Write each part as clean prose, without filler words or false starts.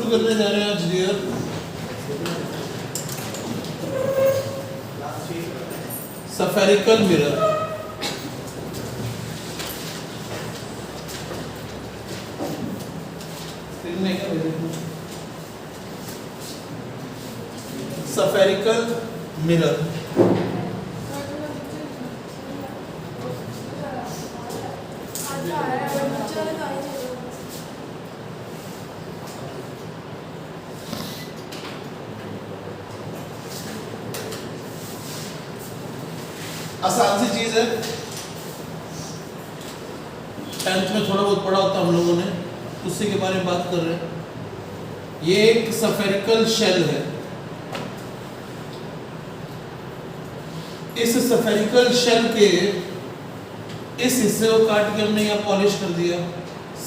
शुरू करने जा रहे हैं आज dear. Spherical mirror. Spherical mirror आसान सी चीज है, 10th में थोड़ा बहुत पढ़ा होता हम लोगों ने, उसी के बारे में बात कर रहे हैं। ये एक सफेरिकल शेल है। इस सफेरिकल शेल के इस हिस्से को काट के हमने यहाँ पॉलिश कर दिया,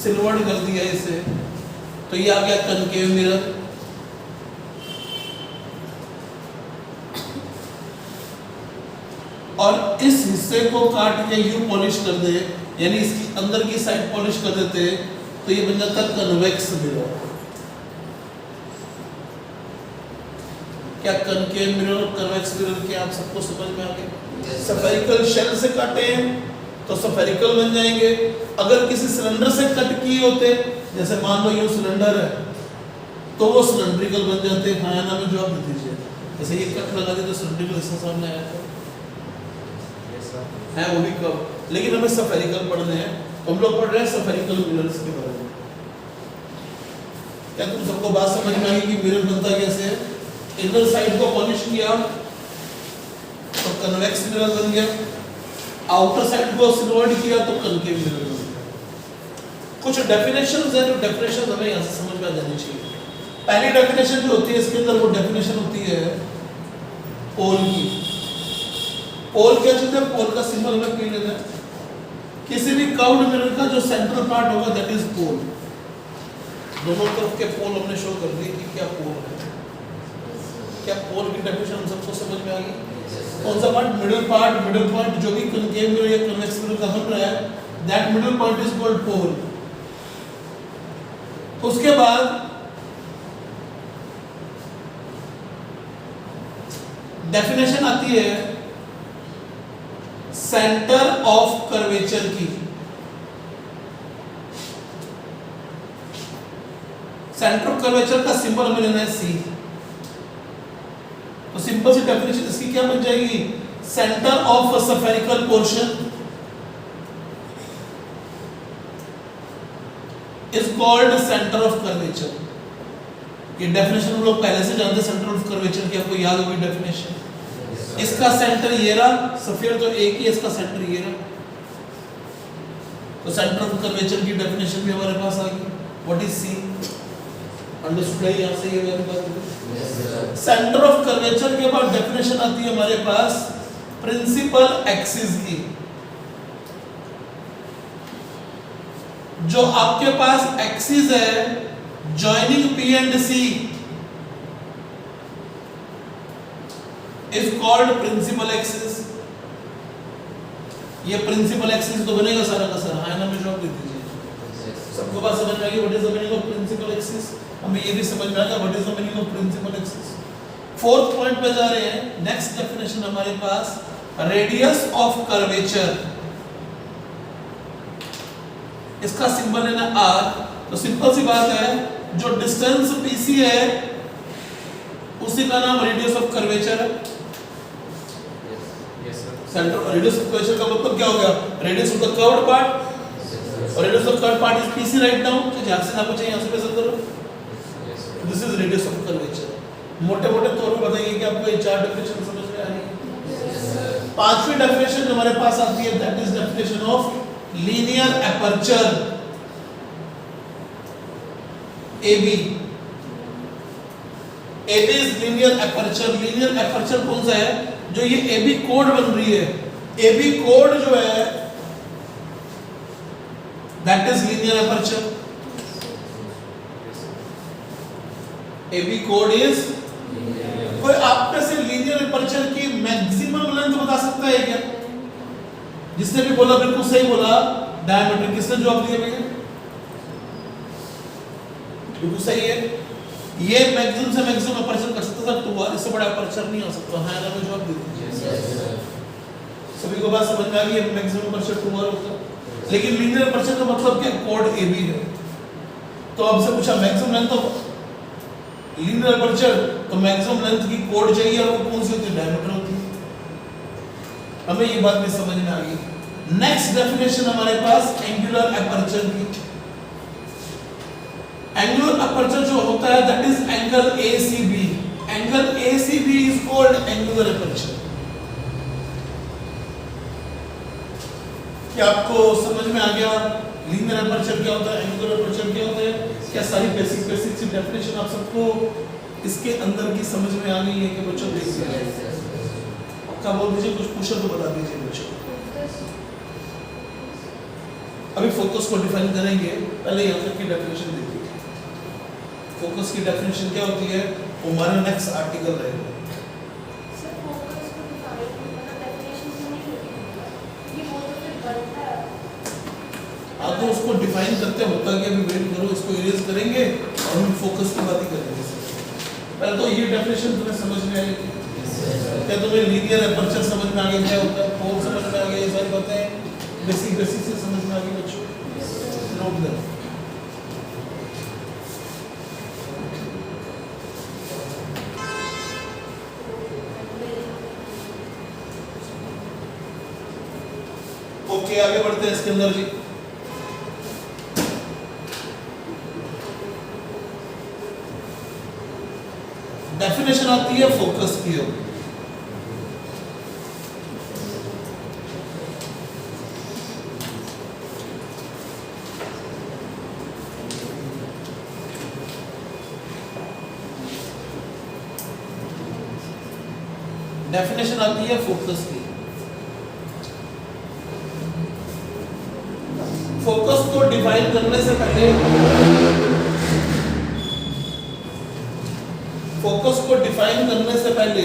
सिल्वर्ड कर दिया इसे, तो ये आ गया कनकेव मिरर। और इस हिस्से को काट के यूं पॉलिश कर दे, यानी इसकी अंदर की साइड पॉलिश कर देते, तो ये बन जाता कन्वेक्स मिरर। क्या कनकेव मिरर और कन्वेक्स मिरर के आप सबको समझ में आ गए? सफेरिकल शेल से काटे हैं तो सफेरिकल बन जाएंगे। अगर किसी सिलेंडर से कट किए होते, जैसे मान लो ये सिलेंडर है, तो वो सिलेंड्रिकल बन जाते। हाँ या ना में जवाब दे दीजिए। जैसे ये कट लगा दे तो सिलेंड्रिकल इसका सामने आया था है, वो भी कब, लेकिन हमें सफेरिकल पढ़ने हैं, हम लोग पढ़ रहे हैं सफेरिकल मिरर्स के बारे में। क्या तुम सबको बात समझ में आई कि मिरर बनता कैसे है? इनर साइड को पॉलिश किया तो कन्वेक्स मिरर बन गया, आउटर साइड को सिल्वर्ड किया तो कनकेव मिरर बन गया। कुछ डेफिनेशंस हैं, जो डेफिनेशन हमें यहाँ से समझ में आ जानी चाहिए। पहली डेफिनेशन जो होती है इसके अंदर, वो डेफिनेशन होती है पोल की। पोल क्या चीज है? पोल का सिंबल हमें पी लेना है। किसी भी कर्व्ड मिरर का जो सेंट्रल पार्ट होगा दैट इज पोल। दोनों तरफ के पोल हमने शो कर दिए कि क्या पोल है। क्या पोल की डेफिनेशन हम सबको समझ में आ गई? कौन सा part? Middle part. Middle part जो भी कनकेव मिरर या कन्वेक्स मिरर का बन रहा है, that middle part is called pole. उसके बाद डेफिनेशन आती है सेंटर ऑफ कर्वेचर की। सेंटर ऑफ कर्वेचर का सिंबल हमें लेना है सी। तो सिंपल सी डेफिनेशन इसकी क्या बन जाएगी? Centre of a spherical portion is called centre of curvature. ये डेफिनेशन हम लोग पहले से जानते हैं सेंटर ऑफ कर्वेचर की, आपको याद होगी डेफिनेशन। इसका सेंटर ये रहा, सफेयर तो एक ही, इसका सेंटर ये रहा। तो सेंटर ऑफ कर्वेचर की डेफिनेशन भी हमारे पास आ गई। What is C? अंडरस्टूड है यहाँ से ये वाली बात। सेंटर ऑफ कर्वेचर के बाद डेफिनेशन आती है हमारे पास प्रिंसिपल एक्सिस की। जो आपके पास एक्सिस है joining P and C is called principal axis. ये प्रिंसिपल एक्सिस तो बनेगा सारा का सारा। हाँ ना में जवाब दे दीजिए। सबको बात समझ में आ गई? What is the meaning of principal axis? हमें ये भी समझ में आ गया what is the meaning of principal axis. Fourth point पे जा रहे हैं। नेक्स्ट डेफिनेशन हमारे पास रेडियस ऑफ कर्वेचर। इसका सिंबल है ना आर। तो सिंपल सी बात है, जो डिस्टेंस पीसी है उसी का नाम रेडियस ऑफ कर्वेचर है। सेंटर रेडियस ऑफ कर्वेचर का मतलब क्या हो गया? Radius of the curved part और radius of curved part is PC. Right down. तो ध्यान से आपको चाहिए, यहां से मेजर करो। This is radius of curvature. मोटे-मोटे तौर पे बताइए कि आपको ये चार डेफिनेशन समझ में आ रही है। पांचवी डेफिनेशन जो हमारे पास आती है that is definition of linear aperture AB। AB is linear aperture. Linear aperture कौन सा है? जो ये AB कोड बन रही है, AB कोड जो है that is linear aperture. AB code is. कोई आप में से लीनियर एपर्चर की मैक्सिमम लेंथ बता सकता है क्या? जिसने भी बोला बिल्कुल सही बोला, डायमीटर। किसने जवाब दिया भैया? बिल्कुल सही है। ये मैक्सिमम से मैक्सिमम अपर्चर कर सकता सर, तो इससे बड़ा अपर्चर नहीं हो सकता। हाँ ना, मैं जवाब दे दीजिए। सभी को बात समझ में आ गई है? मैक्सिमम अपर्चर 2r होता है, लेकिन लीनियर अपर्चर का मतलब क्या? कोड AB है। तो आपसे पूछा maximum length of linear aperture, तो मैक्सिमम लेंथ की कोड चाहिए, और वो कौन सी होती है? डायमीटर होती है। हमें ये बात भी समझ में आ गई। नेक्स्ट डेफिनेशन हमारे पास एंगुलर अपर्चर की। एंगुलर अपर्चर जो होता है that is angle ACB। Angle ACB is called angular aperture. क्या आपको समझ में आ गया लीनियर अपर्चर क्या होता है, एंगुलर अपर्चर क्या होता है? क्या सारी बेसिक सी डेफिनेशन आप सबको इसके अंदर की समझ में आ गई है कि बच्चों? देखिए क्या बोल दीजिए, कुछ पूछो तो बता दीजिए बच्चों। अभी फोकस को डिफाइन करेंगे, पहले यहाँ तक की डेफिनेशन देखिए। फोकस की डेफिनेशन क्या होती है वो हमारा नेक्स्ट आर्टिकल रहेगा। सर फोकस को डिफाइन मतलब डेफिनेशन से नहीं होती, ये वो तो फिर बनता है। हाँ तो उसको डिफाइन करते होता कि अभी वेट करो, इसको इरेज करेंगे और हम फोकस की बात ही करेंगे। पहले तो ये डेफिनेशन तुम्हें समझ में आएगी। क्या तुम्हें लीनियर अपर्चर समझ में आ गया क्या होता है? फोकस समझ में आ गया, ये सारी बातें बेसिक से समझ में आ गई बच्चों? नोट करो। ओके आगे बढ़ते हैं इसके अंदर जी। डेफिनेशन आती है फोकस की। डेफिनेशन आती है फोकस की। फोकस को डिफाइन करने से पहले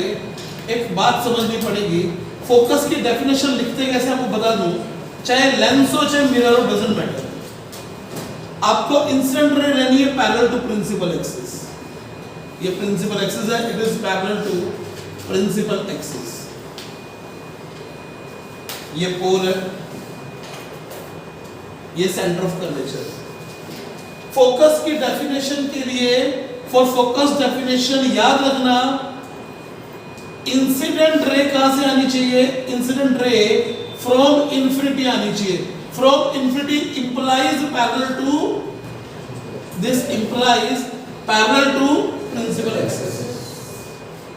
एक बात समझनी पड़ेगी। फोकस की डेफिनेशन लिखते कैसे आपको बता दूं, चाहे लेंस हो चाहे मिरर हो, डजंट मैटर। आपको इंसिडेंट रे लेनी है पैरेलल टू प्रिंसिपल एक्सिस। ये प्रिंसिपल एक्सिस है, it is parallel to principal axis. ये पोल है, ये सेंटर ऑफ कर्वेचर। फोकस की डेफिनेशन के लिए, फॉर फोकस डेफिनेशन याद रखना, इंसिडेंट रे कहां से आनी चाहिए? इंसिडेंट रे फ्रॉम इंफिनिटी आनी चाहिए। From infinity implies parallel to, this implies parallel to principal axis.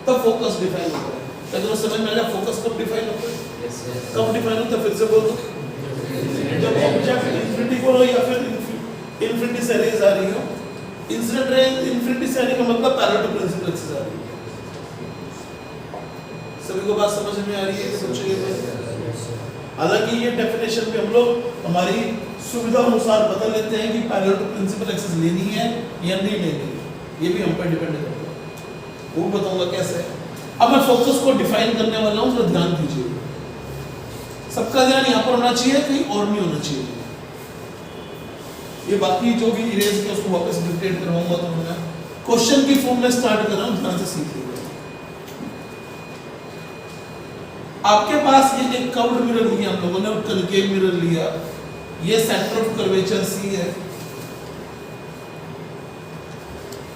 तो फोकस डिफाइन होता है। क्या तुम्हें समझ में आ गया फोकस कब डिफाइन होता है? कब डिफाइन होता है? फिर से बोल दो। जब ऑब्जेक्ट इंफिनिटी को या फिर इंफिनिटी से रेज आ रही हो। इंसिडेंट रे इंफिनिटी से आने का मतलब पैरेलल टू प्रिंसिपल एक्सिस आ रही है। सभी को बात समझ में आ रही है? हालांकि ये डेफिनेशन पे हम लोग हमारी सुविधा अनुसार बदल लेते हैं कि पैरेलल टू प्रिंसिपल एक्सिस लेनी है या नहीं लेनी है, ये भी हम पर डिपेंड करता है। वो बताऊंगा कैसे। अब मैं फोकस को डिफाइन करने वाला हूं, जरा ध्यान दीजिए। सबका ध्यान यहाँ पर होना चाहिए, कहीं और नहीं होना चाहिए। ये बाकी जो भी इरेज किया उसको वापस डिक्टेट करवाऊंगा, तो मैं क्वेश्चन की फॉर्म में स्टार्ट कर रहा हूँ, ध्यान से सीख लीजिए। आपके पास ये एक कर्व्ड मिरर लिया हम लोगों ने, और कनकेव मिरर लिया। ये सेंटर ऑफ कर्वेचर C है,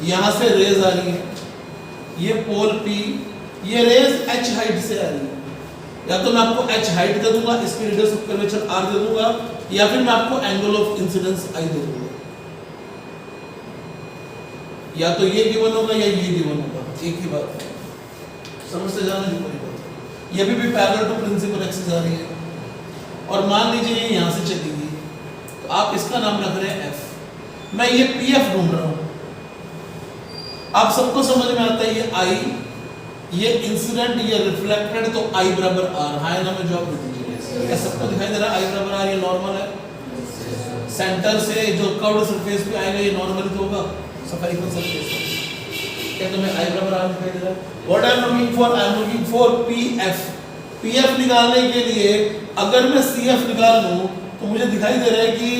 यहां से रेज आ रही है। ये पोल P, ये रेज h हाइट से आ रही है। या तो मैं आपको h हाइट दे दूंगा, इसकी रेडियस ऑफ कर्वेचर r दे दूंगा, या फिर मैं आपको एंगल ऑफ इंसिडेंस I दे दूंगा। या तो ये गिवन होगा या ये गिवन होगा, एक ही बात है। समझते जाना जी पूरी बात। ये भी पैरेलल टू प्रिंसिपल एक्सिस आ रही है, और मान लीजिए ये यहां से चलेगी, तो आप इसका नाम रख रहे हैं F। मैं ये PF ढूंढ रहा हूं। आप सबको समझ में आता है ये I, ये इंसिडेंट, ये रिफ्लेक्टेड, तो I बराबर R। हाँ ना, मैं जवाब दे दीजिए। क्या सबको दिखाई दे रहा है? I बराबर R, ये नॉर्मल है। सेंटर से जो कर्व्ड सरफेस पे आएगा ये नॉर्मल तो होगा, सफेरिकल सरफेस। क्या तुम्हें I बराबर R दिखाई दे रहा है? What I am looking for? I am looking for PF। PF निकालने के लिए अगर मैं CF निकाल लूं तो मुझे दिखाई दे रहा है कि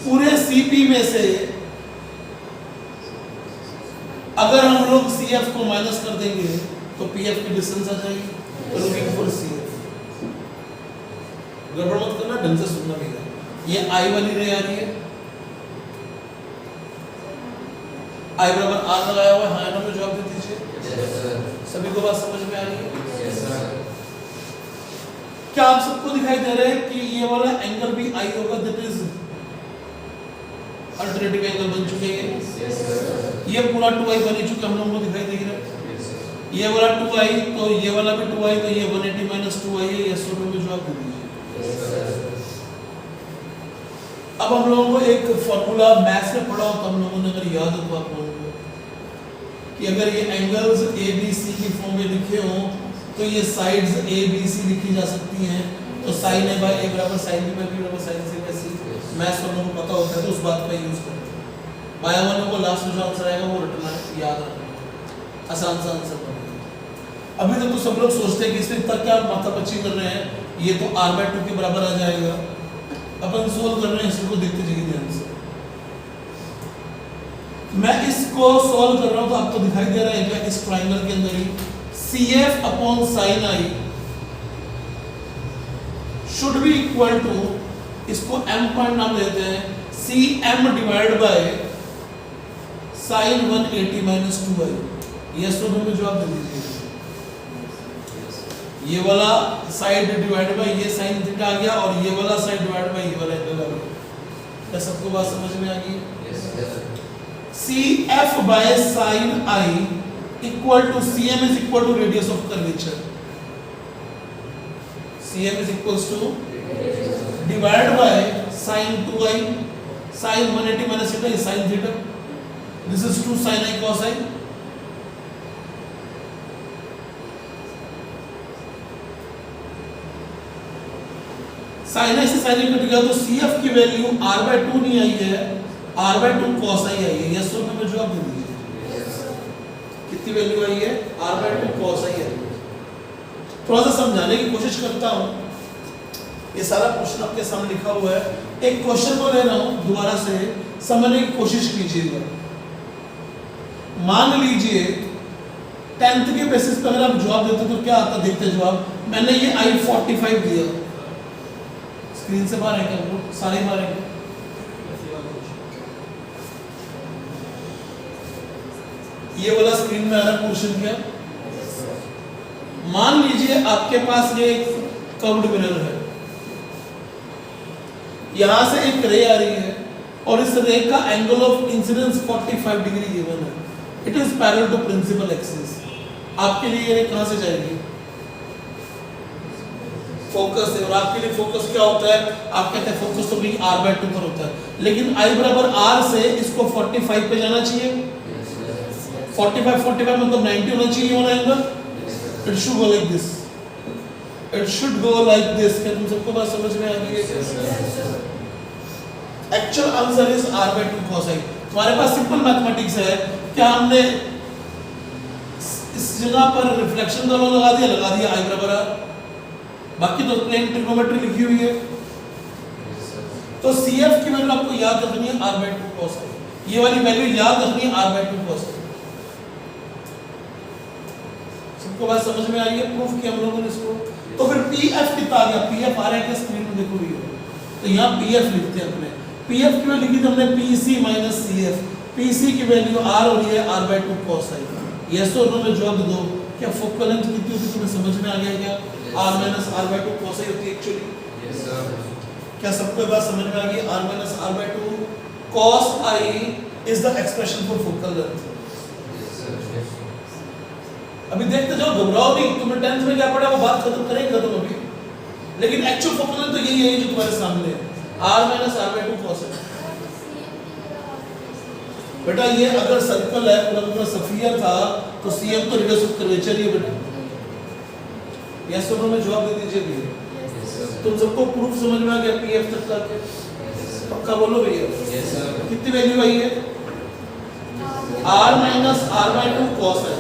पूरे CP में से अगर हम लोग CF को माइनस कर देंगे तो PF की डिस्टेंस आ जाएगी। Looking for CF। गड़बड़ मत करना, ढंग से सुनना भैया। ये I वाली रे आ रही है, I बराबर R लगाया हुआ है, हाँ ना, में जवाब दे दीजिए। सभी को बात समझ में आ रही है? क्या आप सबको दिखाई दे रहा है कि ये वाला एंगल भी I होगा, दैट इज अल्टरनेटिव एंगल बन चुके हैं। ये पूरा 2I बन ही चुका, हम लोगों को दिखाई दे रहा है। ये वाला 2I, तो ये वाला भी 2I, तो ये 180 माइनस 2I है। यस और नो में जवाब दे दीजिए। अब हम लोगों को एक फॉर्मूला मैथ्स में पढ़ा हो तो हम लोगों ने अगर याद हो तो आप लोगों को कि अगर ये एंगल्स ABC की फॉर्म में लिखे हों तो ये साइड्स ABC लिखी जा सकती हैं। तो sin A बाय A बराबर sin B बाय B बराबर sin C by C। Maths हम लोगों को पता होता है तो उस बात का यूज करें। बाय वन को लास्ट में जो आंसर आएगा वो रटना है, याद रखना, आसान सा आंसर बनेगा। अभी तक तो सब लोग सोचते हैं कि इसमें इतना क्या माथापच्ची कर रहे हैं, ये तो R/2 के बराबर आ जाएगा। अपन सोल्व कर रहे हैं, इसको देखते जाइए ध्यान से। मैं इसको सोल्व कर रहा हूं तो आपको दिखाई दे रहा है क्या, इस ट्रायंगल के अंदर ही CF upon sin I should be equal to, इसको m पॉइंट नाम देते हैं, CM divide by sin 180 minus 2I। Yes तो में जवाब दे दीजिए। ये वाला साइड डिवाइड बाय ये sin थीटा आ गया और ये वाला साइड डिवाइड बाय ये वाला एंगल आ गया। क्या सबको बात समझ में आ गई? CF by sin I equal to CM is equal to radius of curvature. CM is equals to divide by sin 2I, sin 180 minus theta is sin theta, this is 2 sin I cos I। sin I से sin I cut गया तो CF की value R/2 नहीं आई है, R/2 cos I आई है। Yes और no में जवाब दे दीजिए। कितनी वैल्यू आई है? R/2 cos I आई है। थोड़ा सा समझाने की कोशिश करता हूं। ये सारा क्वेश्चन आपके सामने लिखा हुआ है। एक क्वेश्चन को ले रहा हूं, दोबारा से समझने की कोशिश कीजिएगा। मान लीजिए 10th के बेसिस पर अगर आप जवाब देते तो क्या आता, देखते जवाब। मैंने ये I45 दिया, स्क्रीन से बाहर है क्या? वो सारे बाहर है क्या? ये वाला स्क्रीन में आ रहा पोर्शन क्या? मान लीजिए आपके पास ये एक कर्व्ड मिरर है, यहां से एक रे आ रही है और इस रे का angle of incidence 45 degree given है। It is parallel to principal axis. आपके लिए ये रे कहां से जाएगी? फोकस है, और आपके लिए फोकस क्या होता है? आप कहते हैं फोकस तो भी R/2 पर होता है, लेकिन I बराबर R से इसको 45 पे जाना चाहिए। 45 मतलब 90 होना चाहिए वाला angle. It should go like this, it should go like this. क्या तुम सबको बात समझ में आ गई है? Actual answer is R/2 cos I। तुम्हारे पास सिंपल मैथमेटिक्स है। क्या हमने इस जगह पर रिफ्लेक्शन का लॉ लगा दिया I बराबर R, बाकी तो प्लेन ट्रिग्नोमेट्री लिखी हुई है। तो CF की वैल्यू आपको याद रखनी है R/2 cos I। ये वाली वैल्यू याद रखनी है R/2 cos I। सबको बात समझ में आ रही है? प्रूफ किया हम लोगों ने इसको। तो फिर PF कितना आ गया? PF आ रहा है क्या स्क्रीन में? देखो ये, तो यहाँ PF लिखते हैं अपने। PF की वैल्यू लिखी थी हमने PC माइनस CF। PC की वैल्यू R और ये R/2 cos I। यस और नो में जवाब दो। क्या फोकल लेंथ कितनी होती है तुम्हें समझ में आ गया क्या? R minus R/2 cos I होती है एक्चुअली। Yes sir. क्या सबको बात समझ में आ गई? R minus R/2 cos I is the expression for focal length. अभी देखते जाओ, घबराओ नहीं। तुमने 10th में क्या पढ़ा वो बात खत्म करेंगे खत्म अभी, लेकिन एक्चुअल फोकल लेंथ तो यही है जो तुम्हारे सामने है, R minus R/2 cos I। बेटा ये अगर सर्कल है, पूरा सफियर था, तो CM तो रेडियस ऑफ कर्वेचर ही है बेटा। यस और नो में जवाब दे दीजिए भैया। तुम सबको प्रूफ समझ में आ गया PF तक का? पक्का बोलो भैया। कितनी वैल्यू आई है? R minus R/2 cos I।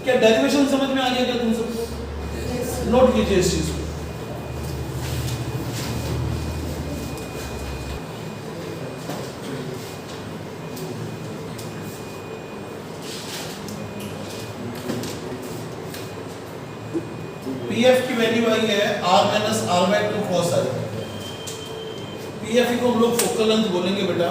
क्या डेरिवेशन समझ में आ गया क्या तुम सबको? नोट कीजिए इस चीज को। पीएफ की वैल्यू आई है r minus r by 2 cos i। PF को हम लोग फोकल लेंथ बोलेंगे बेटा।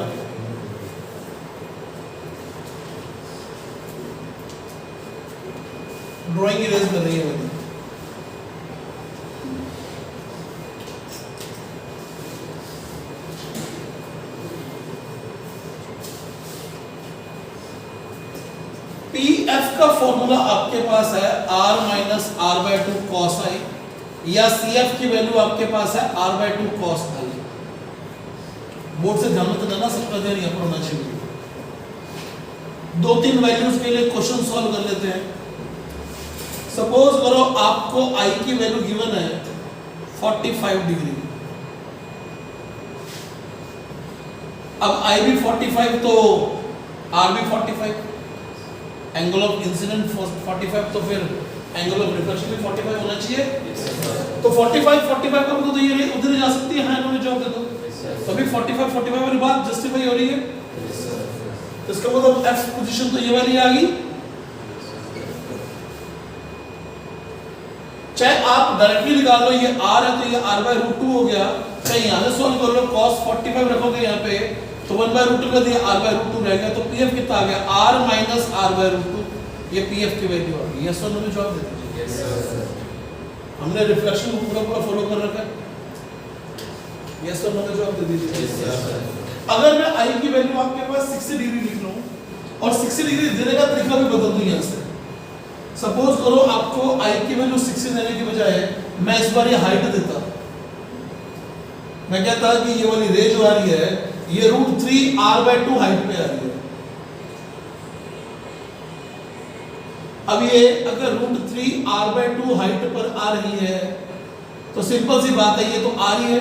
ड्राइंग इरेज कर रही है मेरी। पीएफ का फॉर्मूला आपके पास है r minus r by 2 cos i, या सीएफ की वैल्यू आपके पास है r by 2 cos i। Board से ध्यान में तो देना, सबका ध्यान यहाँ पर होना चाहिए। दो तीन वैल्यूज के लिए क्वेश्चन सॉल्व कर लेते हैं। सपोज करो आपको i की वैल्यू गिवन है 45 डिग्री। अब i भी 45 तो r भी 45, एंगल ऑफ इंसिडेंट 45, तो फिर एंगल ऑफ रिफ्लेक्शन भी 45 होना चाहिए। तो 45 45 का मतलब तो ये उधर जा सकती है, हाँ इन्होंने जवाब दे दो। तो अभी 45 45 वाली बात जस्टिफाई हो रही है। तो इसका मतलब f पोजीशन तो ये वाली आ गई। चाहे आप डायरेक्टली निकाल लो, ये r है तो ये r बाय रूट 2 हो गया। चाहे यहां से सॉल्व कर लो, cos 45 रखोगे यहाँ पे तो 1 बाय रूट 2 का दिया, r बाय रूट 2 रहेगा। तो pf कितना आ गया, r minus r by root 2। ये pf की वैल्यू आ गई। यस और नो में जवाब दे दीजिए। Yes sir. हमने रिफ्लेक्शन को पूरा पूरा फॉलो कर रखा है। यस और नो में जवाब दे दीजिए। Yes sir. अगर मैं i की वैल्यू आपके पास 60 डिग्री लिख लूं और 60 डिग्री देने का तरीका भी बदल दूं यहां से। सपोज करो आपको i की वैल्यू 60 देने के बजाय मैं इस बार ये हाइट देता। मैं कहता कि ये वाली रे जो आ रही है ये रूट 3 r बाय 2 हाइट पे आ रही है। अब ये अगर रूट 3 r बाय 2 हाइट पर आ रही है तो सिंपल सी बात है, ये तो आ रही है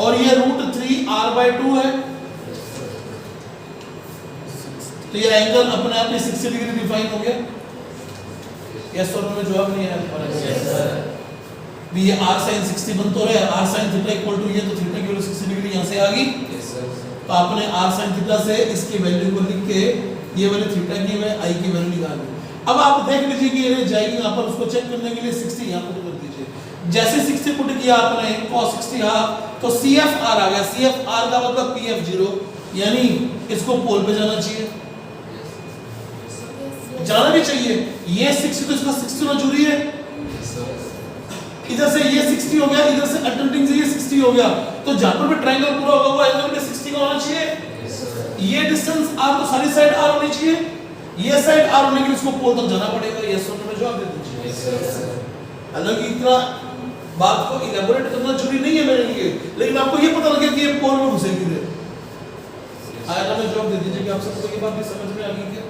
और ये रूट 3 r बाय 2 है। तो ये एंगल अपने आप ही 60 डिग्री डिफाइन हो गया। यस और नो में जवाब नहीं है। भी ये r sin 60 बन तो रहा है, r sin theta equal to ये तो थीटा की वैल्यू 60 डिग्री यहां से आ गई। तो आपने r sin थीटा से इसकी वैल्यू को लिख के ये वाली थीटा की है i की वैल्यू निकाल ली। अब आप देख लीजिए कि ये जाएगी यहां पर, उसको चेक करने के लिए 60 यहां पुट कर दीजिए। जैसे 60 पुट किया आपने cos 60 हाफ तो CF r आ गया। CF r का मतलब PF 0, यानी इसको पोल पे जाना चाहिए, जाना भी चाहिए। ये 60 तो इसका 60 होना जरूरी है। इधर से ये 60 हो गया, इधर से अटेम्प्टिंग से ये 60 हो गया। तो जहां पर भी ट्रायंगल पूरा होगा वो एंगल भी 60 का होना चाहिए। ये डिस्टेंस r तो सारी साइड r होनी चाहिए। ये साइड r होने के लिए इसको पोल तक जाना पड़ेगा। यस और नो में जवाब दे दीजिए। हालांकि इतना बात को इलैबोरेट करना जरूरी नहीं है मेरे लिए, लेकिन आपको ये पता लगे कि ये पोल में घुसेगी रे। आया में जवाब दे दीजिए कि आप सबको ये बात भी समझ में आ गई क्या?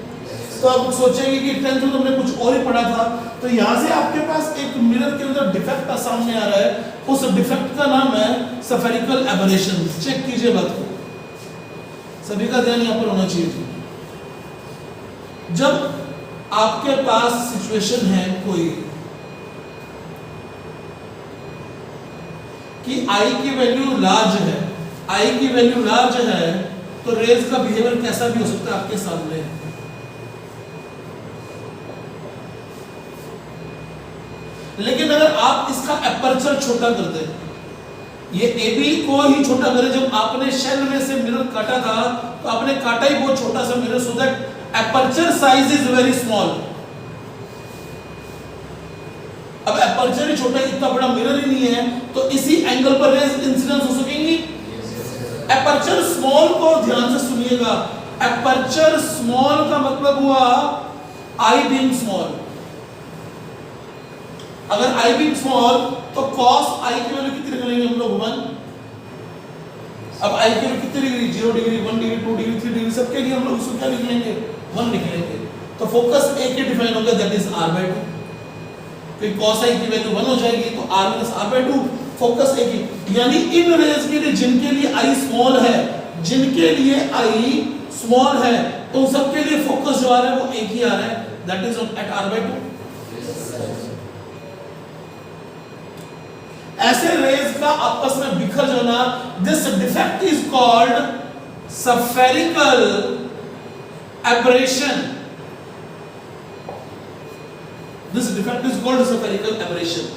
तो आप सोचेंगे कि 10th में हमने कुछ और ही पढ़ा था। तो यहाँ से आपके पास एक मिरर के अंदर डिफेक्ट सामने आ रहा है। उस डिफेक्ट का नाम है स्फेरिकल एबरेशन। चेक कीजिए बात को, सभी का ध्यान यहाँ पर होना चाहिए। जब आपके पास सिचुएशन है कोई कि i की वैल्यू लार्ज है, i की वैल्यू लार्ज है तो रेज का बिहेवियर कैसा भी हो सकता है आपके सामने। लेकिन अगर आप इसका एपर्चर छोटा कर दें, ये AB को ही छोटा करें। जब आपने शेल में से मिरर काटा था तो आपने काटा ही बहुत छोटा सा mirror, so that aperture size is very small. अब एपर्चर ही छोटा, इतना बड़ा मिरर ही नहीं है, तो इसी एंगल पर रेज इंसिडेंस हो सकेंगी। एपर्चर स्मॉल को ध्यान से सुनिएगा। एपर्चर स्मॉल का मतलब हुआ आई बीइंग स्मॉल। अगर आई बीइंग स्मॉल तो cos i की वैल्यू कितनी निकलेंगे हम लोग 1। अब i की वैल्यू कितनी degree, 0 degree, 1 degree, 2 degree, 3 degree, सबके लिए हम लोग उसको क्या निकलेंगे 1 निकलेंगे। तो फोकस एक ही डिफाइन होगा, दैट इज r by 2। फिर cos i की वैल्यू 1 हो जाएगी तो r minus r by 2, focus एक ही। यानी इन रेज के लिए जिनके लिए i स्मॉल है, जिनके लिए i स्मॉल है, उन सबके लिए फोकस जो आ रहा है वो एक ही आ रहा है, that is at r by 2। ऐसे रेज का आपस में बिखर जाना, this defect is called spherical aberration. This defect is called spherical aberration.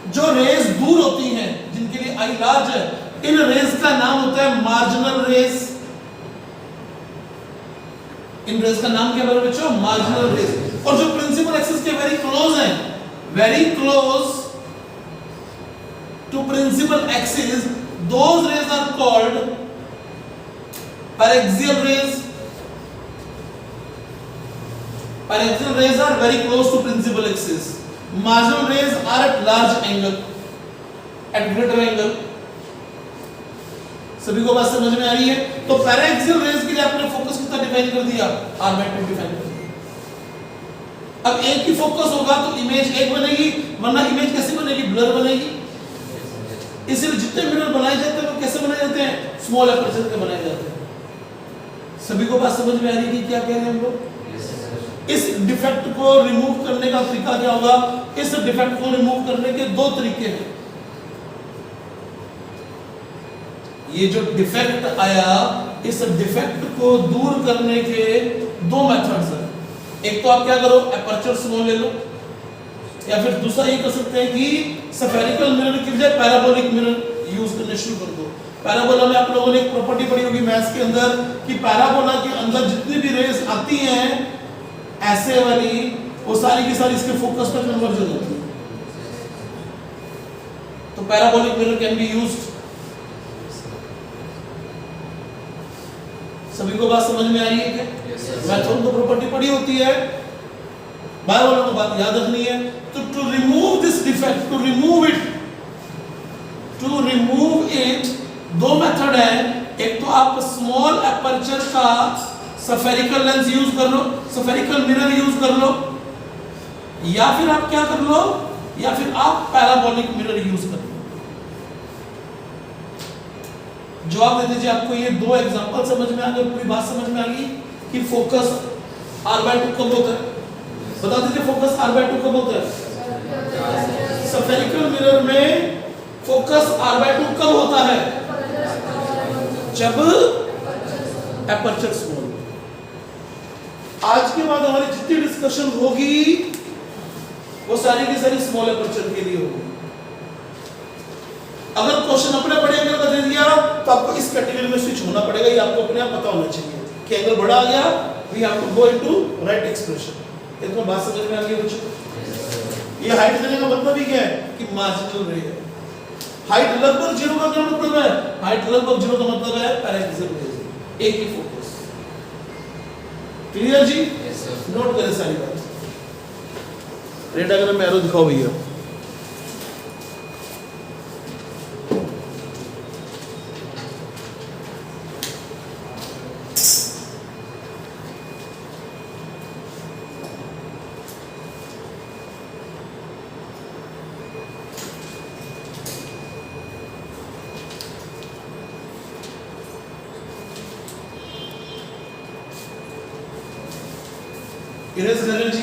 जो रेज दूर होती हैं, जिनके लिए आई लार्ज है, इन रेज का नाम होता है मार्जिनल रेज। इन रेज का नाम क्या बोले बच्चों? Marginal rays. और जो प्रिंसिपल एक्सिस के वेरी क्लोज हैं, very close to principal axis, those rays are called paraxial rays. Paraxial rays are very close to principal axis. Marginal rays are at large angle, at greater angle. सभी को बात समझ में आ रही है? तो पैराक्सियल रेज के लिए आपने फोकस कितना डिफाइन कर दिया? R/2 डिफाइन कर दिया। अब एक ही फोकस होगा तो इमेज एक बनेगी, वरना इमेज कैसे बनेगी? ब्लर बनेगी। इसलिए जितने मिरर बनाए जाते हैं वो कैसे बनाए जाते हैं? स्मॉल एपर्चर के बनाए जाते हैं। सभी को बात समझ में आ रही है कि क्या कह रहे हैं हम लोग? इस डिफेक्ट को रिमूव करने का तरीका क्या होगा? इस डिफेक्ट को रिमूव करने के दो तरीके हैं। ये जो डिफेक्ट आया, इस डिफेक्ट को दूर करने के दो मेथड्स हैं। एक तो आप क्या करो, एपर्चर स्मॉल ले लो, या फिर दूसरा ये कर सकते हैं कि स्फेरिकल मिरर की बजाय पैराबोलिक मिरर यूज करने शुरू कर दो। पैराबोला में आप लोगों ने एक प्रॉपर्टी पढ़ी होगी मैथ्स के अंदर कि पैराबोला के अंदर जितनी भी रेज आती हैं ऐसे वाली, वो सारी की सारी इसके फोकस पर कन्वर्जन होती है। तो parabolic mirror can be used. सभी को बात समझ में आ रही है क्या? मैथड तो प्रॉपर्टी पढ़ी होती है, बार वालों को बात याद रखनी है। तो to remove this defect, to remove it, दो मेथड है। एक तो आप स्मॉल एपर्चर का स्फेरिकल लेंस यूज कर लो, स्फेरिकल मिरर यूज कर लो, या फिर आप क्या कर लो, या फिर आप पैराबोलिक मिरर यूज कर लो। जवाब दे दीजिए। आपको ये दो एग्जांपल समझ में आ गए? पूरी बात समझ में आ गई कि फोकस R/2 कब होता है? बता दीजिए, फोकस R/2 कब होता है? स्फेरिकल मिरर में फोकस R/2 कब होता है? जब एपर्चर स्मॉल। आज के बाद हमारी जितनी डिस्कशन होगी वो सारी की सारी स्मॉल एपर्चर के लिए होगी। अगर क्वेश्चन अपने बड़े एंगल का दे दिया तो आपको इस कैटेगरी में स्विच होना पड़ेगा, ये आपको अपने आप पता होना चाहिए कि एंगल बड़ा आ गया, we have to go into right expression. इतना बात समझ में आ गई बच्चों? ये हाइट देने का मतलब ही क्या है कि मार्जिनल रे है। हाइट लगभग 0 का क्या मतलब है? हाइट लगभग 0 का मतलब है पैराक्सियल रेज, एक ही फोकस। क्लियर जी? नोट करें सारी बात। रेड डायग्राम में एरो दिखाओ भैया। इरेज करें जी।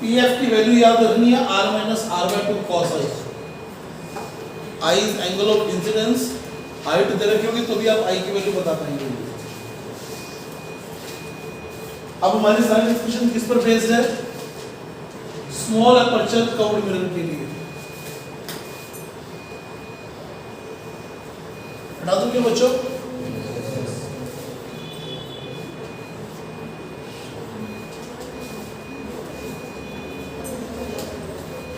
पीएफ की वैल्यू याद रखनी है, R minus R/2 cos i। I is angle of incidence. Height दे रखी होगी तो भी आप आई की वैल्यू बता पाएंगे। अब हमारी सारी डिस्कशन किस पर बेस्ड है? स्मॉल एपर्चर कर्व्ड मिरर के लिए। हटा दूं क्या बच्चों?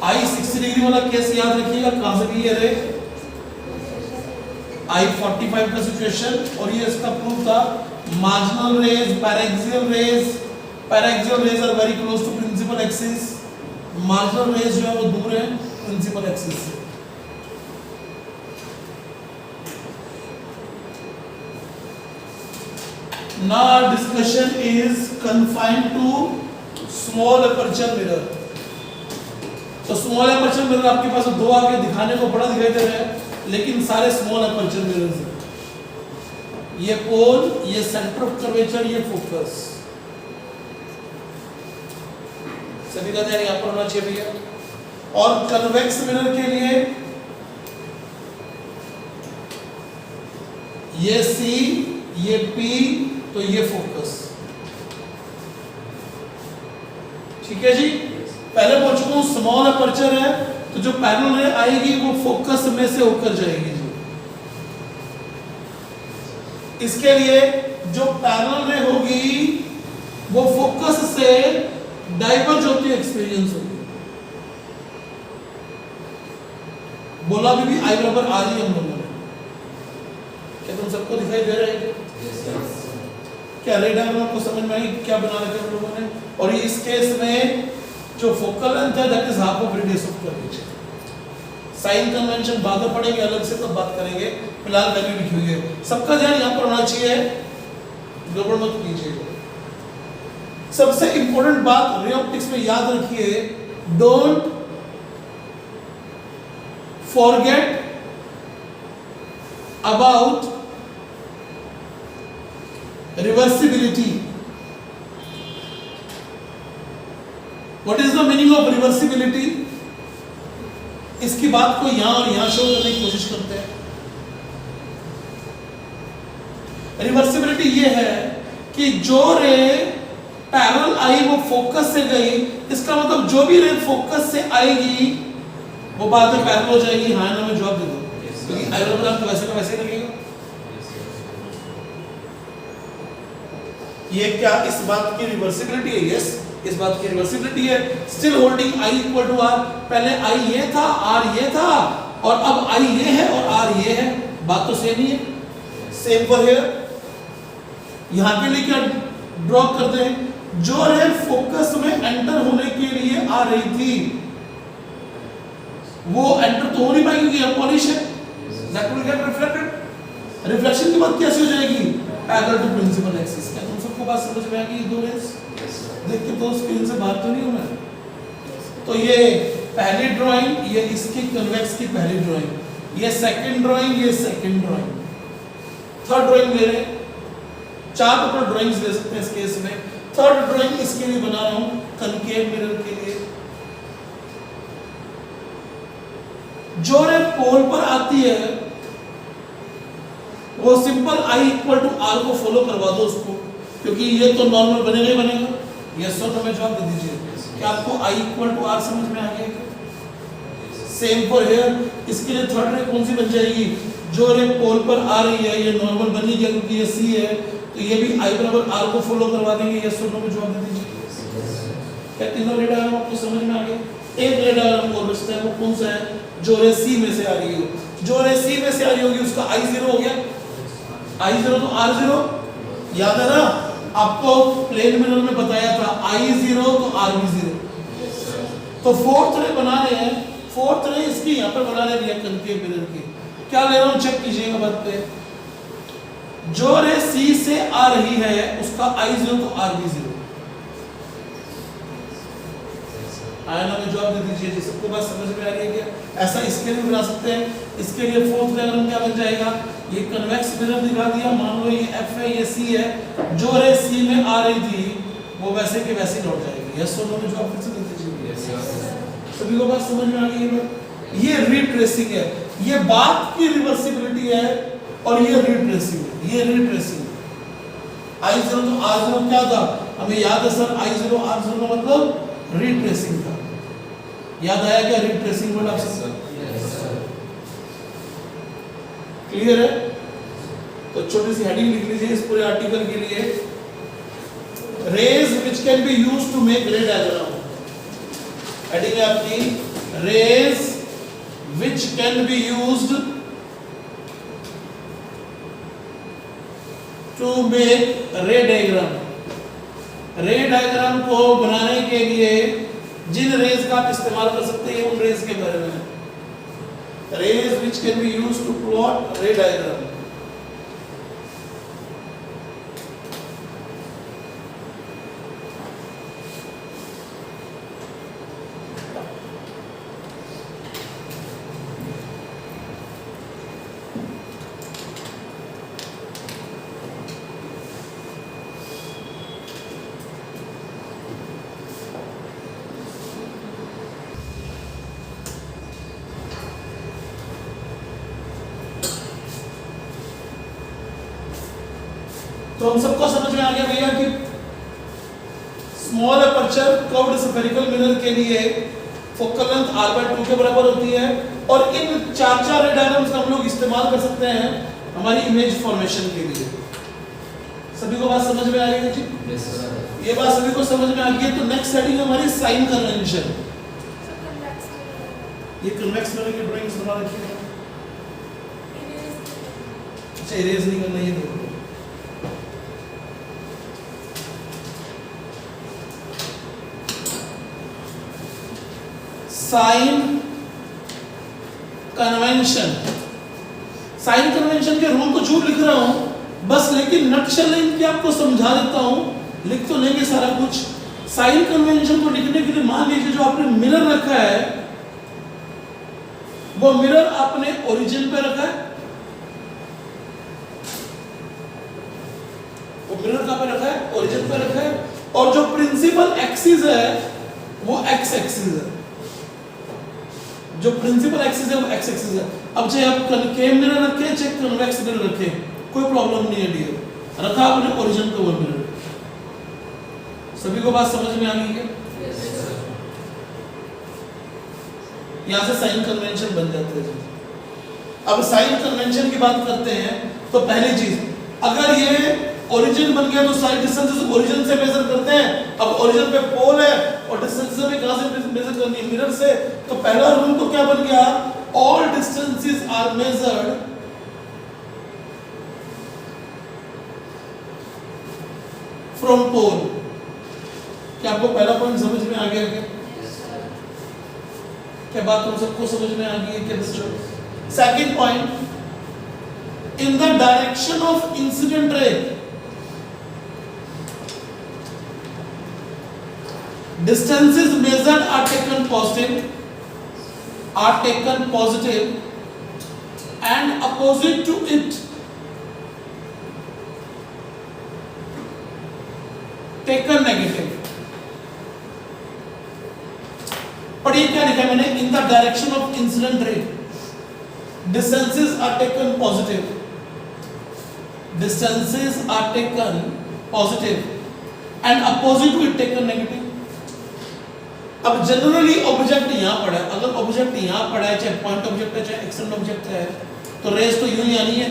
आई 60 डिग्री वाला केस याद रखिएगा। कहां से भी रे आई 45 का सिचुएशन, और ये इसका प्रूफ था marginal rays, paraxial rays are very close to principal axis। marginal rays जो है वो दूर है principal axis से। Now discussion is confined to small aperture mirror। तो small aperture mirror आपके पास दो आगे दिखाने को बड़ा दिखाई दे रहा है, लेकिन सारे small aperture mirrors हैं। ये पोल, ये सेंटर ऑफ कर्वेचर, ये फोकस। सभी का ध्यान यहाँ पर होना चाहिए भैया। और कन्वेक्स मिरर के लिए ये C, ये P, तो ये फोकस। ठीक है जी, पहले बोल चुका हूं स्मॉल अपर्चर है तो जो पैरेलल रे आएगी वो फोकस में से होकर जाएगी जी। इसके लिए जो पैरेलल रे होगी वो फोकस से डाइवर्ज होती है, एक्सपीरियंस होगी। बोला भी आई बराबर आ रही है हम लोगों ने, क्या तुम सबको दिखाई दे रहा है? क्या रे डायग्राम को समझ में आई क्या बना रखे हम लोगों ने? और ये इस केस में जो फोकल लेंथ है that is half of radius of curvature. Sign convention बाद में पढ़ेंगे अलग से, तब बात करेंगे, फिलहाल वैल्यू लिखी हुई है। सबका ध्यान यहाँ पर होना चाहिए, गड़बड़ मत कीजिएगा। सबसे इंपॉर्टेंट बात रे ऑप्टिक्स में याद रखिए, don't forget about reversibility. What is the meaning of reversibility? इसकी बात को यहां और यहां शो करने की कोशिश करते हैं। रिवर्सिबिलिटी ये है कि जो रे पैरेलल आई वो फोकस से गई, इसका मतलब जो भी रे फोकस से आएगी वो बाद में पैरेलल हो जाएगी। हाँ ना में जवाब दे दो, क्योंकि आई बराबर आपको वैसे का वैसे ही लगेगा। ये क्या इस बात की रिवर्सिबिलिटी है? यस, इस बात की रिवर्सिबिलिटी है। Still holding I equal to R। पहले I ये था, R ये था, और अब I ये है और R ये है। बात तो सेम ही है। Same for here. यहां के लिए क्या ड्रॉ कर दें? जो रे फोकस में एंटर होने के लिए आ रही थी वो एंटर तो हो नहीं पाएगी क्योंकि यह पॉलिश है। That will get reflected. Reflection की बात कैसे हो जाएगी? Parallel to principal axis. क्या तुम सबको बात समझ में आ गई? दो रेस देख के तो स्क्रीन से बाहर तो नहीं होना। तो ये पहली ड्राइंग, ये इसकी कन्वेक्स की पहली ड्राइंग, ये सेकंड ड्राइंग, ये सेकंड ड्राइंग, थर्ड ड्राइंग ले रहे हैं। चार टोटल ड्राइंग्स ले सकते हैं इस केस में। थर्ड ड्राइंग इसके लिए बना रहा हूं, कनकेव मिरर के लिए। जो रे पोल पर आती है वो simple I equal to R को फॉलो करवा दो उसको, क्योंकि ये तो नॉर्मल बनेगा ही बनेगा। यस और नो में जवाब दे दीजिए। क्या आपको I इक्वल टू R समझ में आ गया? Same for here. इसके लिए थर्ड रे कौन सी बन जाएगी? जो रे पोल पर आ रही है ये नॉर्मल बनी गया क्योंकि ये C है, तो ये भी I बराबर R को फॉलो करवा देंगे। यस और नो में जवाब दे दीजिए। क्या तीनों रे डायग्राम आपको समझ में आ गया? एक रे डायग्राम और बचता है, वो कौन सा है? जो रे C में से आ रही हो। जो रे C में से आ रही होगी उसका I 0 हो गया। I 0 तो R 0 याद है ना? आपको प्लेन मिरर में बताया था I 0 तो R भी 0। तो फोर्थ रे बना रहे हैं, फोर्थ रे इसकी यहाँ पर बना रहे हैं कनकेव मिरर की। क्या ले रहा हूँ चेक कीजिएगा बात पे। जो रे C से आ रही है उसका I 0 तो R भी 0। आयना में जवाब दे दीजिए जी। सबको बात समझ में आ रही है क्या? ऐसा इसके लिए बना सकते हैं। इसके लिए फोर्थ डायग्राम क्या बन जाएगा? ये कन्वेक्स मिरर दिखा दिया, मान लो ये F है, ये C है। जो रे C में आ रही थी वो वैसे के वैसे लौट जाएगी। यस और नो में जवाब फिर से दे दीजिए। सभी को बात समझ में आ गई है? ये रिट्रेसिंग है, ये बात की रिवर्सिबिलिटी है, और ये रिट्रेसिंग है। ये रिट्रेसिंग I 0 तो R 0 क्या था? हमें याद है सर, I 0 R 0 का मतलब रिट्रेसिंग था। याद आया क्या रिट्रेसिंग वर्ड आपसे? क्लियर है? तो छोटी सी हेडिंग लिख लीजिए इस पूरे आर्टिकल के लिए, rays which can be used to make ray diagram. Heading है आपकी rays which can be used to make ray diagram. Ray diagram को बनाने के लिए जिन रेज का आप इस्तेमाल कर सकते हैं उन रेज के बारे में। Rays which can be used to plot ray diagram. तो हम सबको समझ में आ गया भैया कि small aperture curved spherical mirror के लिए फोकल लेंथ r/2 के बराबर होती है और इन चार रे डायग्राम्स का हम लोग इस्तेमाल कर सकते हैं हमारी इमेज फॉर्मेशन के लिए। सभी को बात समझ में आ रही है जी? Yes sir. ये बात सभी को समझ में आ गई है। तो नेक्स्ट हेडिंग है हमारी साइन कन्वेंशन। ये कन्वेक्स मिरर की ड्राइंग्स बना रखी है। अच्छा इरेज नहीं करना ये देखो। साइन कन्वेंशन, साइन कन्वेंशन के रूल को झूठ लिख रहा हूं बस, लेकिन नटशेल इनकी आपको समझा देता हूं, लिख तो लेंगे सारा कुछ। साइन कन्वेंशन को लिखने के लिए मान लीजिए जो आपने मिरर रखा है वो मिरर आपने ओरिजिन पे रखा है, वो मिरर कहां पे रखा है? ओरिजिन पे रखा है, और जो प्रिंसिपल एक्सिस है वो एक्स एक्सिस है, जो प्रिंसिपल एक्सिस है वो एक्स एक्सिस है। अब चाहे आप कनकेव मिरर रखें चाहे कन्वेक्स मिरर रखें कोई प्रॉब्लम नहीं है डियर, रखा आपने ओरिजिन पे वो मिरर। सभी को बात समझ में आ गई है? यहां से साइन कन्वेंशन बन जाते हैं। अब साइन कन्वेंशन की बात करते हैं तो पहली चीज, अगर ये ओरिजिन बन गया तो साइड डिस्टेंसेस ओरिजिन से मेजर करते हैं। अब ओरिजिन पे पोल है और डिस्टेंसेस में कहां से मेजर करनी है? मिरर से। तो पहला रूल तो क्या बन गया? All distances are measured from pole. क्या आपको पहला पॉइंट समझ में आ गया क्या? क्या बात तुम सबको समझ में आ गई है क्या बच्चों? Second point, in the direction of incident ray distances measured are taken positive and opposite to it taken negative। पढ़िए क्या लिखा मैंने? in the direction of incident ray distances are taken positive, distances are taken positive and opposite to it taken negative। अब generally object यहां पड़ा है, अगर object यहां पड़ा है चाहे पॉइंट ऑब्जेक्ट है चाहे एक्सटेंड ऑब्जेक्ट है तो रेज तो यूं ही आनी है।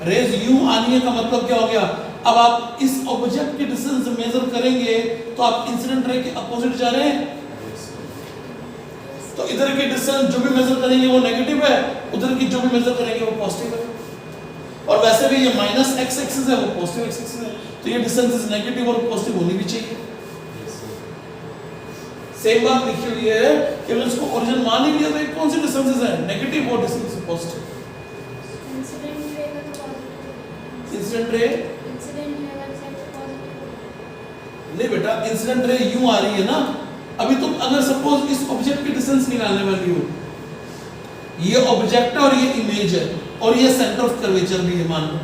रेज यूं आनी है का मतलब क्या हो गया? अब आप इस ऑब्जेक्ट की डिस्टेंस मेजर करेंगे तो आप इंसिडेंट रे के अपोजिट जा रहे हैं, तो इधर की डिस्टेंस जो भी मेजर करेंगे वो नेगेटिव है, उधर की जो भी मेजर करेंगे वो पॉजिटिव है। और वैसे भी ये माइनस एक्स एक्सिस है वो पॉजिटिव एक्स एक्सिस है, तो ये डिस्टेंस नेगेटिव और पॉजिटिव होनी भी चाहिए। सेम बात लिखी हुई है कि अगर इसको ओरिजिन मान ही लिया तो ये कौन सी डिस्टेंसेस है? नेगेटिव और डिस्टेंस पॉजिटिव। इंसिडेंट रे का तो positive, incident ray incident ray वाली साइड से पॉजिटिव। नहीं बेटा, इंसिडेंट रे यूं आ रही है ना। अभी तुम अगर सपोज इस ऑब्जेक्ट की डिस्टेंस निकालने वाली हो, ये ऑब्जेक्ट है और ये इमेज है और ये सेंटर ऑफ कर्वेचर भी है मान लो।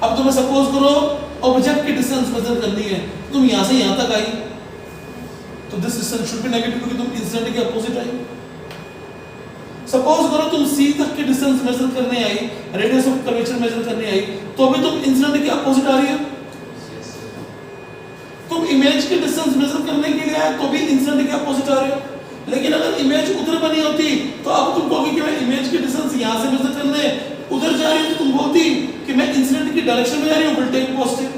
अब तुम्हें सपोज करो ऑब्जेक्ट की डिस्टेंस मेजर करनी है, तुम यहां से यहां तक आई तो this distance should be negative क्योंकि तुम इंसिडेंट के अपोजिट आई। सपोज करो तुम सी तक की डिस्टेंस मेजर करने आई, रेडियस ऑफ कर्वेचर मेजर करने आई, तो अभी तुम इंसिडेंट के अपोजिट आ रही है। तुम इमेज की डिस्टेंस मेजर करने के लिए आए तो भी इंसिडेंट के अपोजिट आ रहे हो। लेकिन अगर इमेज उधर बनी होती तो अब तुम कहोगे कि मैं इमेज की डिस्टेंस यहां से मेजर करने उधर जा रही हूं, तो तुम बोलती कि मैं इंसिडेंट की डायरेक्शन में जा रही हूं, विल टेक पॉजिटिव।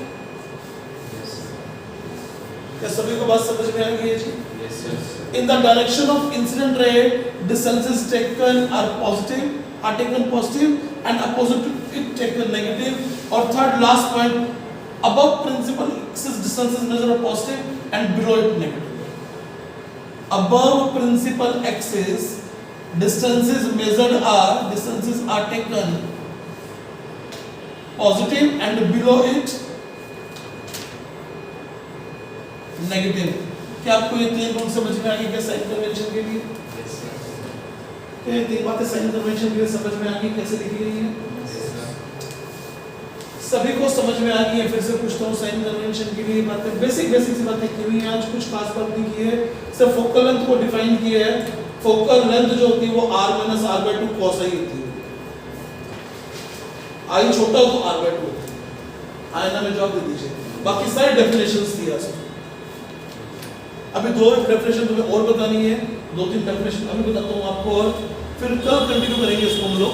क्या सभी को बात समझ में आ गई है जी? Yes sir. In the direction of incident ray, distances taken are positive, are taken positive, and opposite to it taken negative. Or third, last point, above principal axis distances measured are positive and below it negative. Above principal axis distances measured are taken positive and below it negative. क्या आपको ये तीन rule समझ में आ गए क्या sign convention के लिए? Yes sir. क्या ये तीन बातें साइन कन्वेंशन के लिए समझ में आ गई कैसे लिखी गई है? Yes sir. सभी को समझ में आ गई है? फिर से पूछता हूँ, साइन कन्वेंशन के लिए बातें बेसिक सी बातें की हुई हैं, आज कुछ खास बात नहीं की है, सिर्फ फोकल लेंथ को डिफाइन किया है। फोकल लेंथ जो होती है वो r - r/2 cos i होती है। आई छोटा हो तो r/2 होता है। आईना में जवाब दे दीजिए। बाकी सारी डेफिनेशंस दिया है। अभी दो डेफिनेशन तुम्हें और बतानी है, दो तीन डेफिनेशन अभी बताता हूँ आपको, और फिर कल कंटिन्यू करेंगे इसको हम लोग।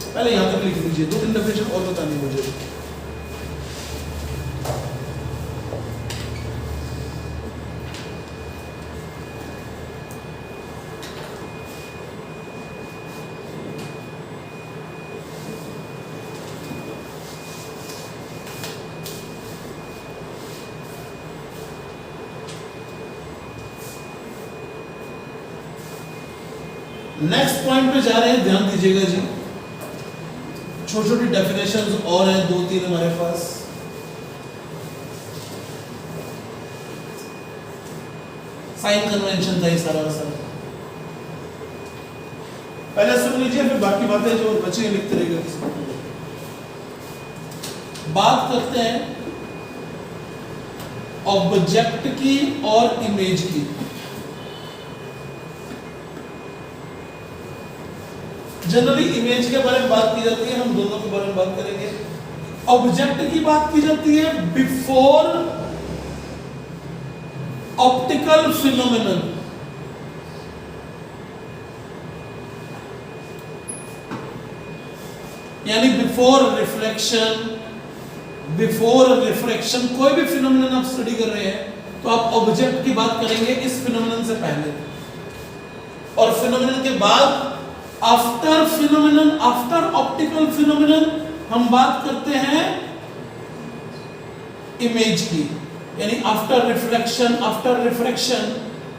पहले यहाँ तक लिख लीजिए, दो तीन डेफिनेशन और बतानी है मुझे। नेक्स्ट पॉइंट पे जा रहे हैं, ध्यान दीजिएगा जी। छोटी छोटी डेफिनेशंस और हैं, दो तीन हमारे पास। साइन कन्वेंशन था ये सारा का सारा। पहले सुन लीजिए, फिर बाकी बातें जो बच्चे लिखते रहेंगे। बात करते हैं ऑब्जेक्ट की और इमेज की। जनरली इमेज के बारे में बात की जाती है, हम दोनों के बारे में बात करेंगे। ऑब्जेक्ट की बात की जाती है बिफोर ऑप्टिकल फिनोमेनन। यानी बिफोर रिफ्लेक्शन कोई भी फिनोमेनन आप स्टडी कर रहे हैं तो आप ऑब्जेक्ट की बात करेंगे इस फिनोमेनन से पहले, और फिनोमेनन के बाद after phenomenon, after optical phenomenon हम बात करते हैं इमेज की। यानी आफ्टर रिफ्लेक्शन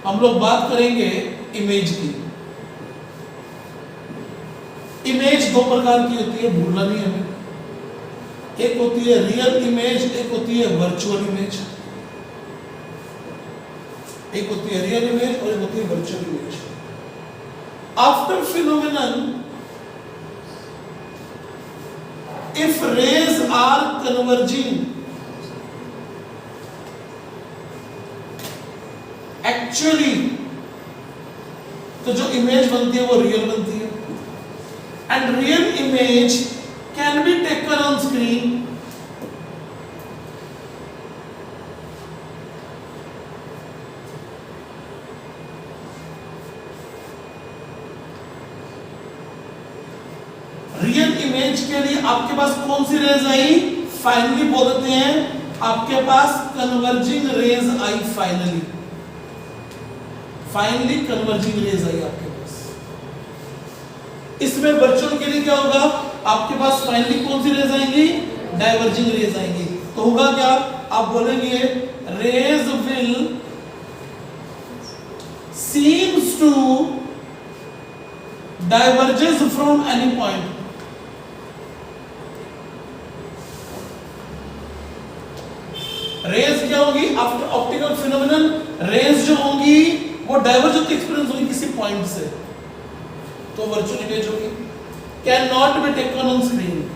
हम लोग बात करेंगे इमेज की। इमेज दो प्रकार की होती है, भूलना नहीं हमें। एक होती है रियल इमेज, एक होती है वर्चुअल इमेज। एक होती है रियल इमेज और एक होती है virtual image. After phenomenon, if rays are converging, actually तो जो इमेज बनती है वो रियल बनती है, and real image can be taken on screen. Real image के लिए आपके पास कौन सी रेज आई? फाइनली बोल देते हैं आपके पास कन्वर्जिंग रेज आई। फाइनली कन्वर्जिंग रेज आई आपके पास। इसमें वर्चुअल के लिए क्या होगा? आपके पास फाइनली कौन सी रेज आएंगी? डाइवर्जिंग रेज आएंगी। तो होगा क्या? आप बोलेंगे rays will seems to diverges from any point. Rays क्या होगी? आफ्टर ऑप्टिकल फिनोमेनन रेज जो होंगी वो डाइवर्ज होती एक्सपीरियंस होगी किसी पॉइंट से, तो वर्चुअल इमेज होगी। Can not be taken on screen.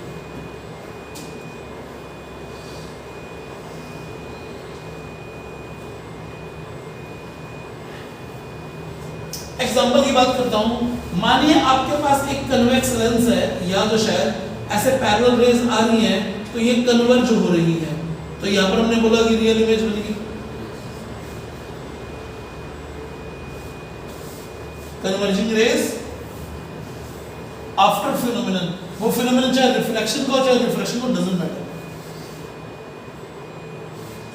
Example की बात करता हूं। मानिए आपके पास एक कन्वेक्स लेंस है, या जो शायद ऐसे पैरेलल रेज आ रही हैं तो ये कन्वर्ज हो रही है, तो यहां पर हमने बोला कि रियल इमेज बनेगी। कन्वर्जिंग रेज आफ्टर फिनोमेनन, वो फिनोमेनन चाहे रिफ्लेक्शन को चाहे रिफ्रैक्शन को, डजंट मैटर।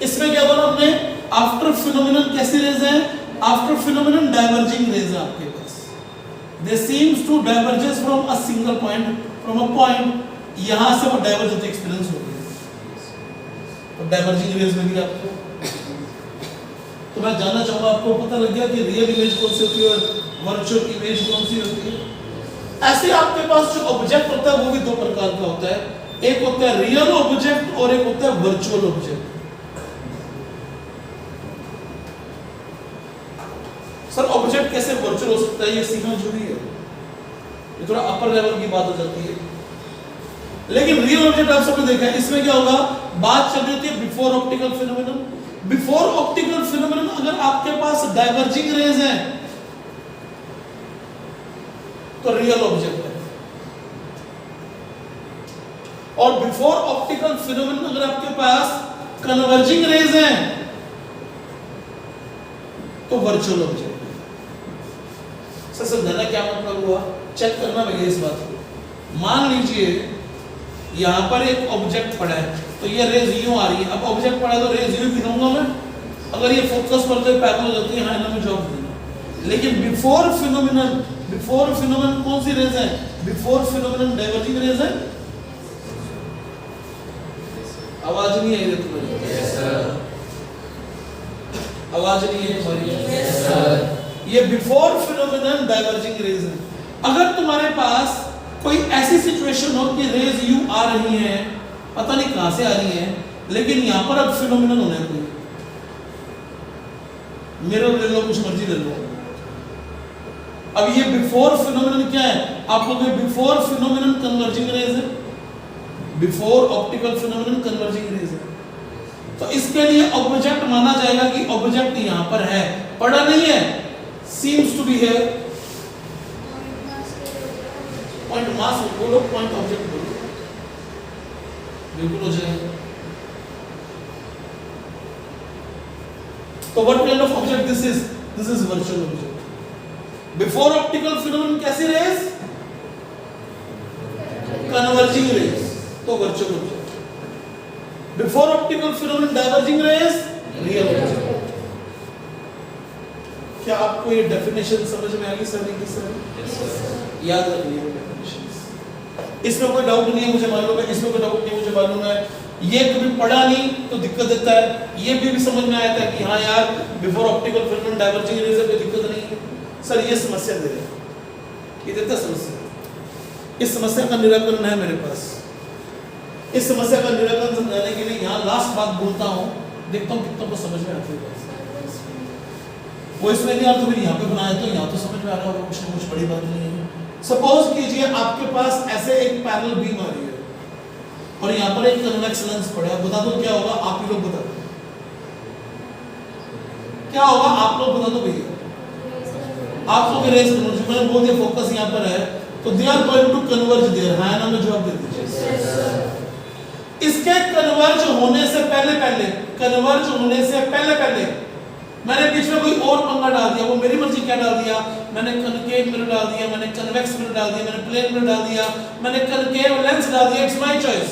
इसमें क्या बोला हमने? आफ्टर फिनोमेनन कैसी रेज है? आफ्टर फिनोमेनन डाइवर्जिंग रेज है आपके पास। They seems to diverges from a single point, from a point, यहां से वो डाइवर्ज होते एक्सपीरियंस हो गया, तो डाइवर्जिंग रेज मिली आपको। तो मैं जानना चाहूंगा, आपको पता लग गया कि रियल इमेज कौन सी होती है और वर्चुअल इमेज कौन सी होती है? ऐसे आपके पास जो ऑब्जेक्ट होता है वो भी दो प्रकार का होता है। एक होता है रियल ऑब्जेक्ट और एक होता है वर्चुअल ऑब्जेक्ट। सर ऑब्जेक्ट कैसे वर्चुअल हो सकता है, ये सीखना जरूरी है। ये थोड़ा अपर लेवल की बात हो जाती है, लेकिन रियल ऑब्जेक्ट आप सबने देखा है। इसमें क्या होगा? बात चल रही होती है before optical phenomenon. Before optical phenomenon अगर आपके पास डाइवर्जिंग रेज है तो रियल ऑब्जेक्ट है। और बिफोर ऑप्टिकल फिनोमेनन अगर आपके पास कन्वर्जिंग रेज हैं तो वर्चुअल ऑब्जेक्ट। सर समझाना क्या मतलब हुआ, चेक करना भैया इस बात को। मान लीजिए यहां पर एक ऑब्जेक्ट पड़ा है तो ये रेज यूं आ रही है, अब ऑब्जेक्ट पड़ा है तो रेज यूं गिनूंगा मैं, अगर ये फोकस पर तो पैरेलल हो जाती है, हाँ ना में जॉब देना। लेकिन बिफोर फिनोमेनन कौन सी रेज है, बिफोर फिनोमेनन डाइवर्जिंग रेज है। आवाज नहीं आई तुम्हारी? Yes sir. आवाज नहीं है तुम्हारी? Yes sir. ये बिफोर फिनोमेनन डाइवर्जिंग रेज है। अगर तुम्हारे पास कोई ऐसी सिचुएशन हो कि रेज यू आ रही है, पता नहीं कहां से आ रही है, लेकिन यहां पर अब फिनोमेनन होना है कोई, मिरर ले लो, कुछ मर्जी ले लो। अब ये बिफोर फिनोमेनन क्या है, आप लोग बिफोर फिनोमेनन कन्वर्जिंग रेज है, before optical phenomenon converging rays है। तो इसके लिए ऑब्जेक्ट माना जाएगा कि ऑब्जेक्ट यहां पर है, पड़ा नहीं है, सीम्स टू बी है। पॉइंट मास बोलो, पॉइंट ऑब्जेक्ट बोलो, बिल्कुल हो जाएगा। तो what kind of object this is? This is virtual object. Before optical phenomenon कैसी रेज? कन्वर्जिंग रेज, तो virtual object. Before optical phenomenon diverging rays, real object. क्या आपको ये डेफिनेशन समझ में आ गई सर? नहीं सर? Yes sir. याद रखिए डेफिनेशंस, इसमें कोई डाउट नहीं है, मुझे मालूम है, इसमें कोई डाउट नहीं, मुझे मालूम है। ये कभी पढ़ा नहीं तो दिक्कत देता है, ये भी समझ में आया था कि हाँ यार before optical phenomenon diverging rays है, कोई दिक्कत नहीं है। सर ये समस्या दे रहे हैं, ये देता समस्या, इस समस्या का निराकरण है मेरे पास। इस समस्या का निराकरण समझाने के लिए यहाँ लास्ट बात बोलता हूँ, देखता हूँ कितनों को समझ में आती है। वो इसमें नहीं, आप तो यहाँ पे बनाया तो यहाँ तो समझ में आ रहा होगा, कुछ बड़ी बात नहीं है। सपोज कीजिए आपके पास ऐसे एक पैरेलल बीम आ रही है और यहाँ पर एक कन्वेक्स लेंस पड़ा है, बता दो क्या होगा, आप ही लोग बता दो क्या होगा, आप लोग बता दो भैया। आप लोग रेज कन्वर्ज, मैंने बोल दिया फोकस यहाँ पर है तो they are going to converge there, हाँ ना में जवाब दे दीजिए। इसके कन्वर्ज होने से पहले मैंने बीच में कोई और पंगा डाल दिया, वो मेरी मर्जी क्या डाल दिया, मैंने कनकेव मिरर डाल दिया, मैंने कन्वेक्स मिरर डाल दिया, मैंने प्लेन मिरर डाल दिया, मैंने कनकेव लेंस डाल दिया, इट्स माय चॉइस।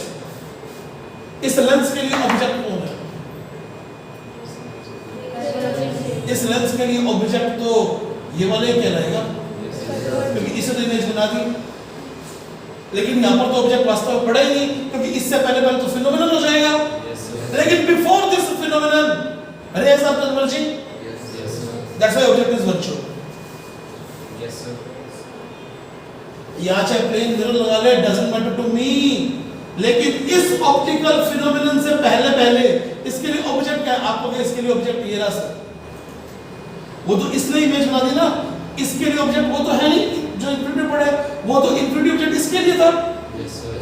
इस लेंस के लिए ऑब्जेक्ट कौन है? इस लेंस के लिए ऑब्जेक्ट तो ये वाला ही कहलाएगा, क्योंकि इसे तो इमेज बना दी, लेकिन यहाँ पर तो ऑब्जेक्ट वास्तव में पड़ा ही नहीं, क्योंकि इससे पहले तो फिनोमेनन हो जाएगा। लेकिन before this phenomenon rays are converging. Yes sir. That's why object is virtual. Yes sir. यहाँ चाहे प्लेन मिरर लगा ले, doesn't matter to me, लेकिन इस ऑप्टिकल फिनोमेनन से पहले इसके लिए ऑब्जेक्ट क्या है? आपको क्या इसके लिए ऑब्जेक्ट ये रहा सर, वो तो इसने इमेज बना दी ना, इसके लिए ऑब्जेक्ट वो तो है नहीं जो इन्फिनिटी पड़ा है, वो तो इन्फिनिटी ऑब्जेक्ट इसके लिए था। yes sir.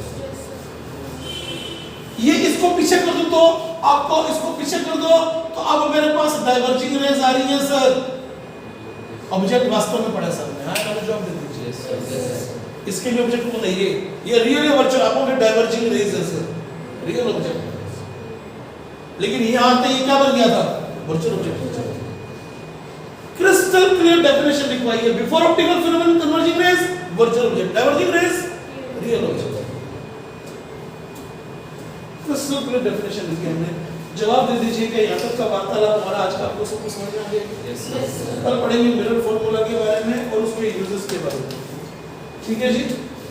ये इसको पीछे कर दो तो आपको इसको पीछे कर दो तो अब मेरे पास डाइवर्जिंग रेज आ रही है सर, ऑब्जेक्ट वास्तव में पड़ा सामने, हाँ ना जवाब दे दीजिए। इसके लिए ऑब्जेक्ट को नहीं, ये रियल या वर्चुअल, आपको डाइवर्जिंग रेज है सर, रियल ऑब्जेक्ट। लेकिन यहाँ आते ही क्या बन गया था, virtual object. Crystal clear definition लिखवाई है, before optical phenomenon converging rays virtual object, diverging rays real object. Crystal clear definition लिखी हमने। जवाब दे दीजिए कि यहाँ तक का वार्तालाप हमारा आज का आपको सब कुछ समझ में आ गया? yes, कल पढ़ेंगे मिरर फॉर्मूला के बारे में और उसके यूजेस के बारे में, ठीक है जी।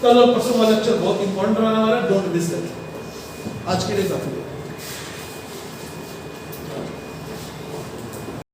कल और परसों वाला लेक्चर बहुत इंपॉर्टेंट रहने वाला है, डोंट मिस इट। आज के लिए काफी है।